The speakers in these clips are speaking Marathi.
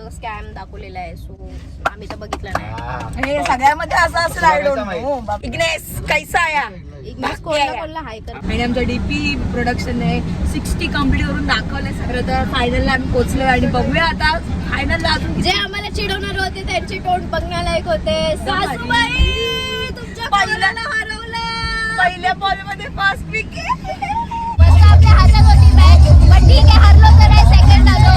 असं स्कॅम दाखवलेला आहे. सो आम्ही तर बघितलं नाही. हे सगळ्यामध्ये असं असेल. I don't know. इग्नेस कैसा आया? इग्नेस कोणला हाय कर. आणि आमचं डीपी प्रोडक्शन आहे 60 कम्प्लीट करून दाखवलंय सगळं. तर फायनलला आम्ही पोहोचलो आणि बघूया आता फायनलला अजून जे आम्हाला चिडवणार होते त्यांचे तोंड बघण्यालायक होते. सासूबाई तुमच्या पहिल्याला हरवलं. पहिल्या बॉल मध्ये फास्ट पिक बस आपल्या हातात होती मॅच. पण ठीक आहे, हरलो तर आहे, सेकंड आलो.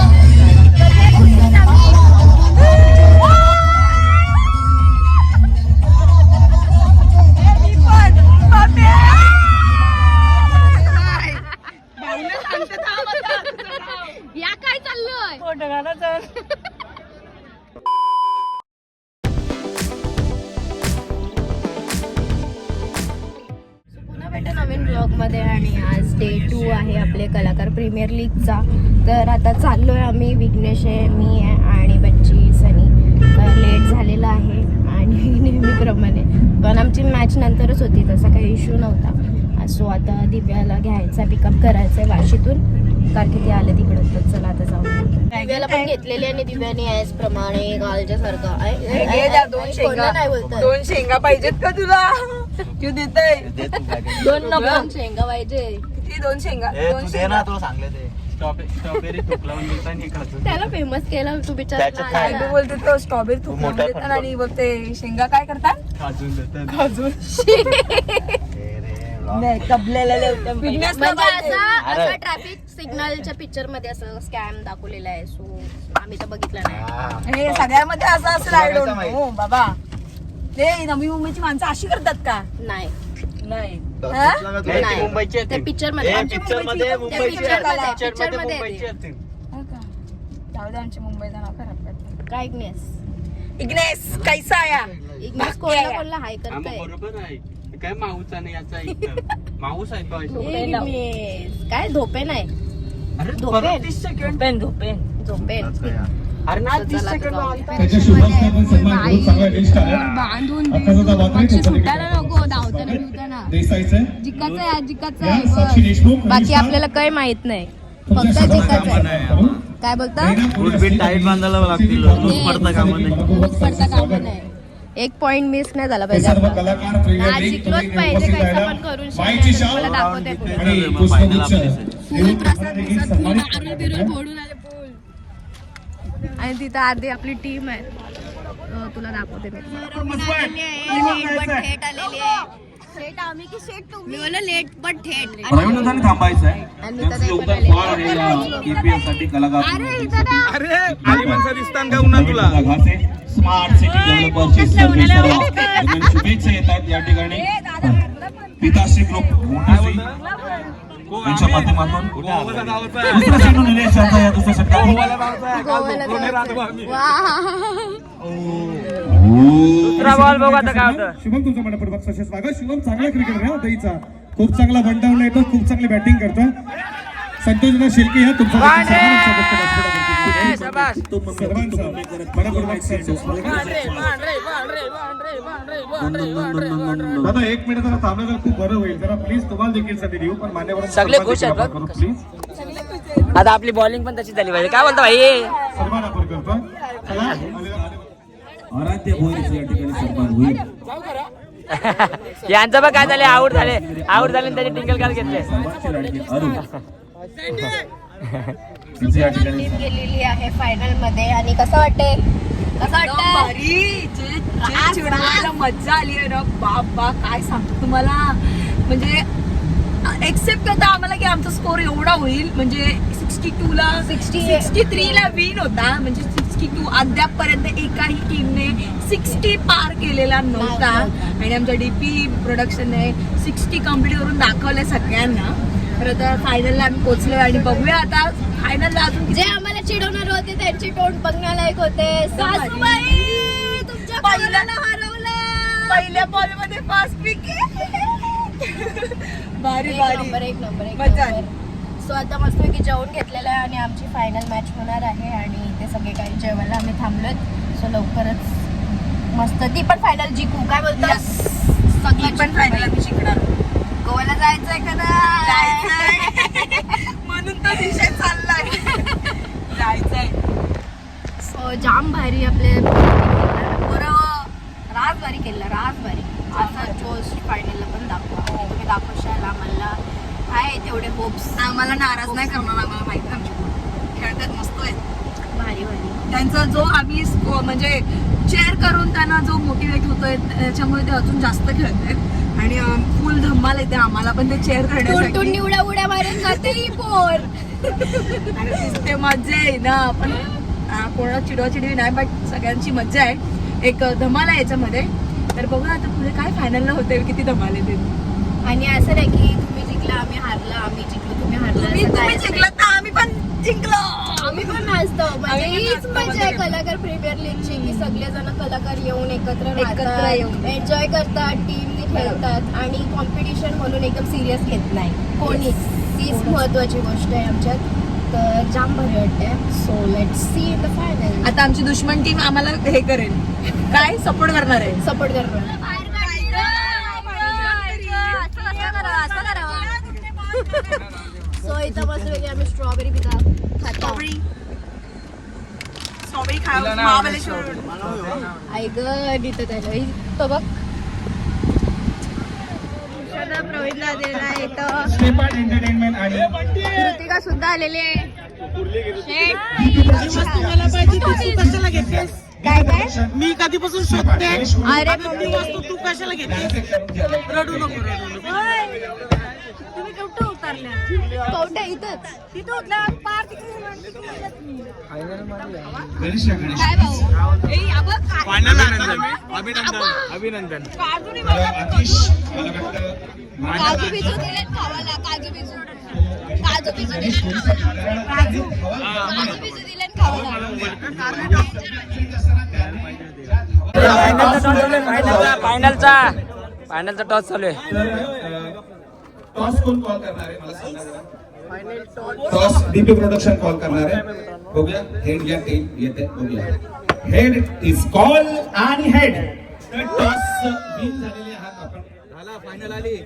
या काय चाललंय? पुन्हा भेटू नवीन ब्लॉग मध्ये. आणि आज डे 2 आहे आपले कलाकार प्रीमियर लीगचा. तर आता चाललोय आम्ही. विघ्नेश आहे, मी आहे आणि बच्ची सनी. लेट झालेलं आहे आणि नेहमीप्रमाणे पण आमची मॅच नंतरच होती, तसा काही इश्यू नव्हता. सो आता दिव्याला घ्यायचा, पिकअप करायचंय वाशीतून, कारण की ते आले तिकडं. तर चला आता जाऊ. दिव्याला पण घेतलेली आणि दिव्याने याच प्रमाणे घालच्या सारखं नाही बोलत. 2 शेंगा पाहिजेत का तुला? तू देतय 2 नको शेंगा पाहिजे. किती? 2 शेंगा. तुला सांगले ते स्ट्रॉबेरी तूप लावून देतात. त्याला फेमस केलं तू बिचारा. काय बोलते तो? स्ट्रॉबेरी तूप लावून देतात आणि बोलते शेंगा काय करतात? अजून देतात. अजून नाही कबलेला म्हणजे असं ट्रॅफिक सिग्नलच्या पिक्चर मध्ये असं स्कॅम दाखवलेला आहे. सो आम्ही तर बघितलं नाही. हे सगळ्यामध्ये असं असेल. आय डोंट नो बाबा. ते नवी मुंबईची माणसं अशी करतात का? नाही नाही. मुंबईचे त्या पिक्चर मध्ये पिक्चर मध्ये जाऊ दे, आमच्या मुंबईचं नाव खराब करतात. काय इग्नेस? इग्नेस कैसा आया? इग्नेस कोणला हाय करतोय. बरोबर आहे. काय माऊचा नाही याचा माऊस आहे तो. इग्नेस काय झोपे नाही. अरे झोपेन. 30 सेकंड. झोपेन. अरे ना 30 सेकंड बांधून सुटायला नको. धावताना बिवताना जिकायचं आहे, जिकायचं आहे. बाकी आपल्याला काही माहित नाही, फक्त जिकायचं आहे. काय बोलता? टाईट बांधायला लागतील. पडता कामा नाही. एक पॉइंट मिस नाही झाला पाहिजे. आज जिंकलोच पाहिजे. कैसा पण करून मला दाखवते. आणि तिथं अर्धी आपली टीम आहे. तुला दाखवते मी. थेट आलेली आहे. शेट आम्ही की शेट तुम्ही? मला लेट पण थेट. थांबायचं आहे. आणि मी तर साठी कलाकार. अरे इथं ना. अरे आली माणसं दिसतात का उन्हा तुला? स्मार्ट सिटी डेव्हलपरची शुभेच्छा येतात या ठिकाणी. पिताश्री ग्रुप यांच्या माध्यमातून दुसऱ्या चेंडू निलेशांचा या दुसऱ्या षटकात. शुभम तुमचं मनपूर्वक सशे स्वागत. शुभम चांगला क्रिकेटर आहे दहीचा. खूप चांगला वनडाऊन येतो, खूप चांगली बॅटिंग करतो. संतोषदा शेळके ह्या तुमचा दादा 1 मिनिट जरा थांबलं तर खूप बरं होईल. जरा प्लीज तुम्हाला देखील संधी देऊ, पण मान्यवर सगळे खुश आहेत करू प्लीज. आता आपली बॉलिंग पण तशी झाली पाहिजे. काय बोलतो भाई? सन्मान आपण करतो. चला आराध्य भोईरचं या ठिकाणी सन्मान होईल. यांचं बघ काय झाले, आऊट झाले आणि त्याचे टिंगल काल घेतले. टीम गेलेली आहे फायनल मध्ये. आणि कसं वाटतंय? चिडवायला मजा आली आहे ना बाबा. काय सांगतो तुम्हाला, म्हणजे एक्सेप्ट करता आम्हाला की आमचा स्कोर एवढा होईल. म्हणजे 63 ला विन होता. म्हणजे 62 अद्यापपर्यंत एकाही टीमने 60 पार केलेला नव्हता. आणि आमचं डीपी प्रोडक्शन आहे 60 कम्प्लीट करून दाखवलंय सगळ्यांना. तर आता फायनलला आम्ही पोहोचलो आणि बघूया आता फायनलला अजून. जे आम्हाला चिडवणार होते त्यांचे तोंड बघण्यालायक होते. सासूबाई तुमच्या पहिल्याला हरवलं. पहिल्या बॉल मध्ये फास्ट पिक. भारी एक नंबर मजा आली. सो आता मस्तपैकी जेवण घेतलेलं आहे आणि आमची फायनल मॅच होणार आहे. आणि ते सगळे काही जेवायला आम्ही थांबलोय. सो लवकरच मस्त ती पण फायनल जिंकू. काय बोलतात? सगळी पण फायनल आम्ही शिकणार. गोव्याला जायचंय का? म्हणून तो विषय चाललाय. जायचंय. जाम भारी आपले राजबारी केलं राजबारी असा जोश फायनलला पण दाखवा तुम्ही दाखवशाल आम्हाला आहे तेवढे होप्स आम्हाला नाराज नाही करणार, आम्हाला माहिती आमची खेळतात मस्त आहेत भारी भारी त्यांचा जो आम्ही म्हणजे चेअर करून त्यांना जो मोटिवेट होतोय त्याच्यामुळे ते अजून जास्त खेळत आहेत आणि फुल धम्माल येते आम्हाला पण ते चेअर करण्यासाठी टुनटुनी उड्या मारून जाते ही पोर आणि ते मजा आहे ना. पण कोणाला चिडवाचिडवी नाही बट सगळ्यांची मजा आहे, एक धमाल आहे याच्यामध्ये. तर बघा आता पुढे काय फायनलला होते, किती धमाल येते. आणि असं नाही की तुम्ही जिंकला आम्ही हारला, आम्ही जिंकलो तुम्ही हारला, तुम्ही जिंकलात तर आम्ही पण जिंकलो, आम्ही पण नाचतो. म्हणजे आम्ही हीच नाचतो, मजा आहे मजा कलाकार प्रीमियर लीगची की सगळेजण कलाकार येऊन एकत्र एकत्र येऊन. राहतात, एन्जॉय करतात, टीमने खेळतात आणि कॉम्पिटिशन म्हणून एकदम सिरियस घेत नाही कोणीच. तीच महत्वाची गोष्ट आहे आमच्यात. तर जाम भारी वाटते. So let's see the final. आता आमची दुश्मन टीम आम्हाला हे करेल, काय सपोर्ट करणार आहे, सपोर्ट करणार. सो इथं मस्त वेगळी आम्ही स्ट्रॉबेरी पिता खातो. स्ट्रॉबेरी खाऊ महाबलेश्वर. ऐक तिथं त्याच्या तो बघ प्रवीण दादेला येतं, स्टेपार्ट एंटरटेनमेंट आणि कृतिका सुद्धा आलेली आहे. काय काय मी कधीपासून शोधते. अरे ती वस्तू तू कशाला घेते? रडू नको तुम्ही कुठं उतरल्या? कवट्या इथंच तिथं उतरल्या पार तिकडे काय भाऊ अभिनंदन. काजू बिजू दिलेत खावाला, काजू बिजू दिलेत खावाला. फायनलचा टॉस चालू आहे. टॉस कोण कॉल करणार आहे मला सांगा जरा. टॉस डीपी प्रोडक्शन कॉल करणार आहे. बघूया हेड या टेल येते. बघूया हेड इज कॉल आणि हेड. तर टॉस विन झालेले आहात आपण. झाला फायनल आली.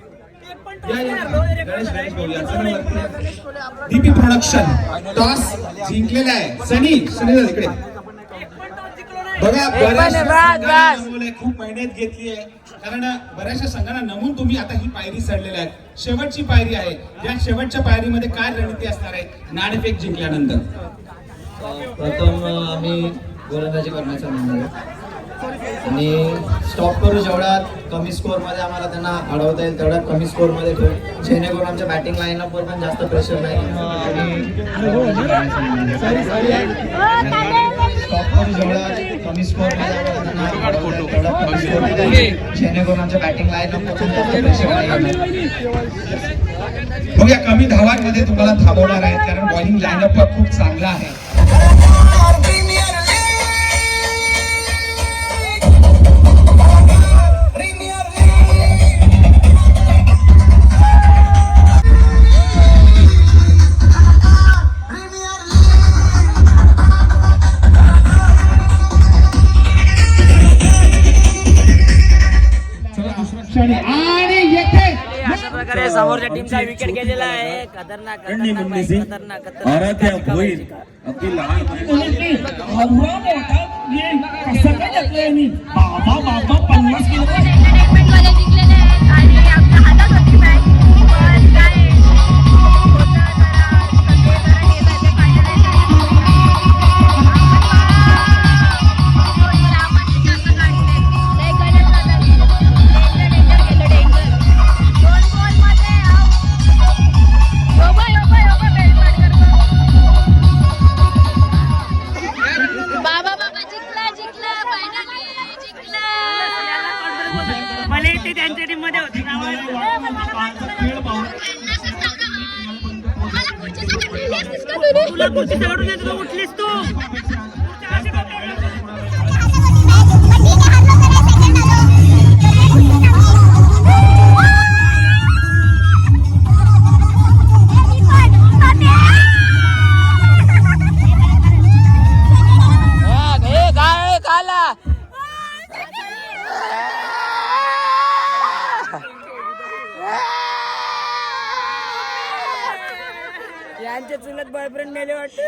गणेश बोलूया. डीपी प्रोडक्शन टॉस जिंकलेला आहे. सनी इकडे बघा. बऱ्याच संघाने खूप मेहनत घेतली आहे, कारण बऱ्याचशा संघांना नमून तुम्ही आता ही पायरी चढलेल्या आहेत. शेवटची पायरी आहे. या शेवटच्या पायरीमध्ये काय रणनीती असणार आहे नाणेफेक जिंकल्यानंतर? प्रथम आम्ही गोलंदाजी करण्याचा निर्णय घेतला आणि स्टॉप करू. जेवढ्या कमी स्कोअरमध्ये आम्हाला त्यांना अडवता येईल तेवढ्या कमी स्कोअरमध्ये ठेवू, जेणेकरून आमच्या बॅटिंग लाईनअपवर पण जास्त प्रेशर नाही. स्टॉप करू. जेवढ्या कमी स्कोअरमध्ये आम्हाला त्यांना अडवता येईल तेवढ्या कमी स्कोअरमध्ये, जेणेकरून आमच्या बॅटिंग लाईनअपवर पण जास्त प्रेशर नाही. बघूया कमी धावांमध्ये तुम्हाला थांबवणार आहेत, कारण बॉलिंग लाईनअप खूप चांगला आहे. आणि येथे अशा प्रकारे समोरच्या टीमचा विकेट गेलेला आहे. खतरनाक आराध्या भोईर अगदी लहान बाबा 50 किलो त्यांच्या टीम मध्ये होती. तुला खुर्ची चढून येतो उठलीस तू. यांचे चुलत बॉयफ्रेंड मेले वाटते.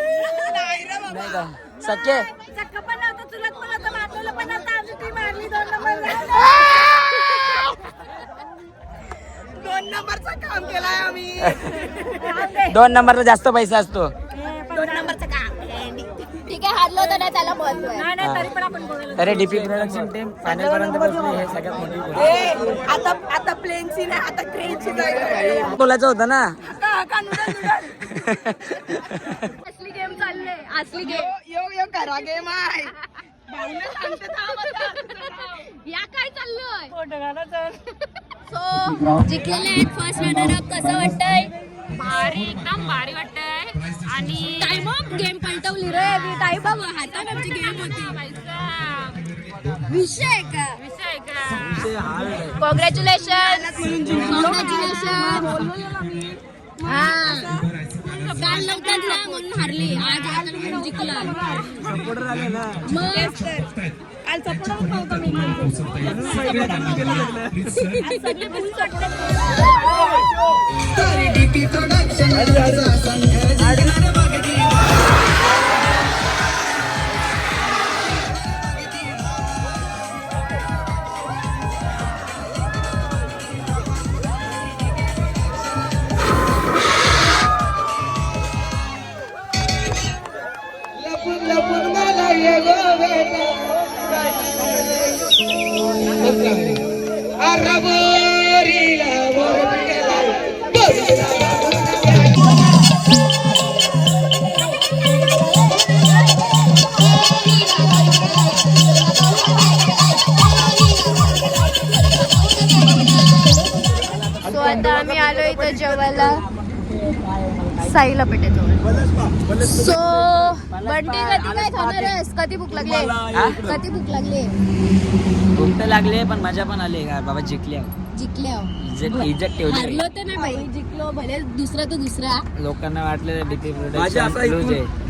सख्खे चक्क पण नव्हतं, चुलत पण नव्हतं, मातोला पण नव्हतं, आमची टीम हारली 2 नंबर. 2 नंबरचं काम केलंय आम्ही. 2 नंबरला जास्त पैसा असतो. 2 नंबरचं काम. ठीक आहे, हारलो तर नाही त्याला महत्व आहे. नाही तरी पण आपण बघायला. अरे डीपी प्रोडक्शन टीम फायनल पर्यंत पोहोचली, हे सगळ्यात मोठी गोष्ट. आता प्लेनची नाही, आता ट्रेनची जायचं. बोलायचं होतं ना. असली गेम चालले, असली गेम. यो करा गेम आहे. या काय चाललोय? सो जिंकलेले आहेत फर्स्ट रनर अप. कसं वाटतंय? भारी, एकदम भारी वाटतंय. आणि टाइम ऑफ गेम पलटवली रे. टाइम ऑफ हातात आमची गेम होती. विषय आहे का? विषय का कॉंग्रॅच्युलेशन. कॉंग्रॅच्युलेशन. हा काल नव्हताच ना म्हणून हारली, आज आलं म्हणून जिंकला. मग सो आता आम्ही आलो इथं जेवायला साईला पेठेजवळ. सो बंटी कधी काय खाणार आहेस? कधी भूक लागली? कधी भूक लागली? भूक तर लागले पण मजा पण आली यार. बाबा जिंकले, जिंकल्या. इज्जत ठेवली. हारलो तर नाही बाई, जिंकलो भले दुसरा तो दुसरा. लोकांना वाटलं डीपी प्रोडक्शन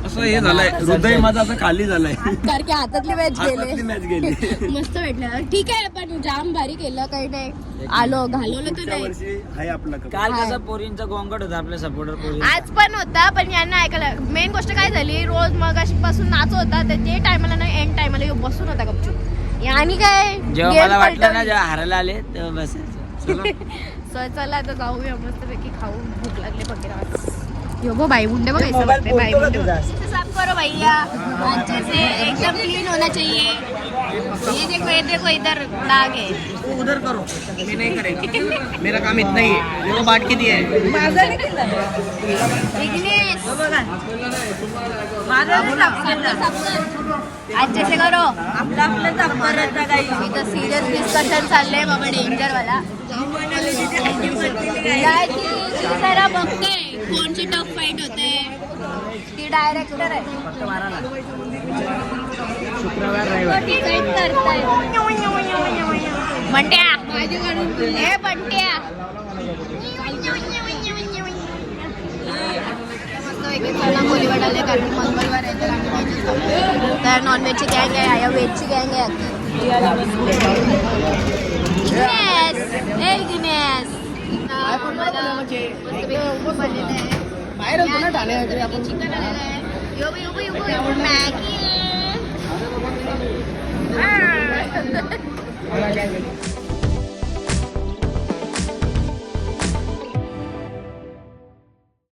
असं हे झालंय, हृदय माझं असं खाली झालंय. कारण की हातातली मॅच मॅच गेली. मस्त भेटलं. ठीक आहे, पण जाम भारी केलं. काही नाही, आलो घालवलं तर नाही. आहे आपलं काल कसं पोरींचा गोंगट होता आपल्या सपोर्टर पोरी. आज पण होता, पण यांना ऐकायला मेन गोष्ट काय झाली, रोज मग पासून नाच होता तर ते टायमाला नाही, एंड टायमाला बसून होता गपचूप. आणि काय जेव्हा game मला वाटलं ना, पलटवली. जेव्हा हारायला आले तेव्हा बसायचं. सो चला आता जाऊया मस्तपैकी खाऊ. भूक लागले बघा. यो गो भाई मुंडे बघ ऐसा लगता है, भाई मुंडे बघ. साफ करो भैया, अच्छे से एकदम क्लीन होना चाहिए. ये देखो इधर दाग है. उधर करो, मैं नहीं करेंगे, मेरा काम इतना ही है. देखो बाट किती आहे. विघ्नेश अच्छे से करो. इथं सिरियस डिस्कशन चाललंय बाबा, डेंजर वाला. जरा बघते कोणची टफ फाईट होते. ती डायरेक्टर आहे. Decide करताय. बंट्या हे बंट्या कोली वाटाले, कारण मंगळवार आहे तर आम्ही व्हेजच खातो. तर नॉनव्हेजची गँग आहे, या व्हेजची गँग आहे अख्खी. गिनेस, ए गिनेस. चिकन आलेलं आहे. यो मॅगी.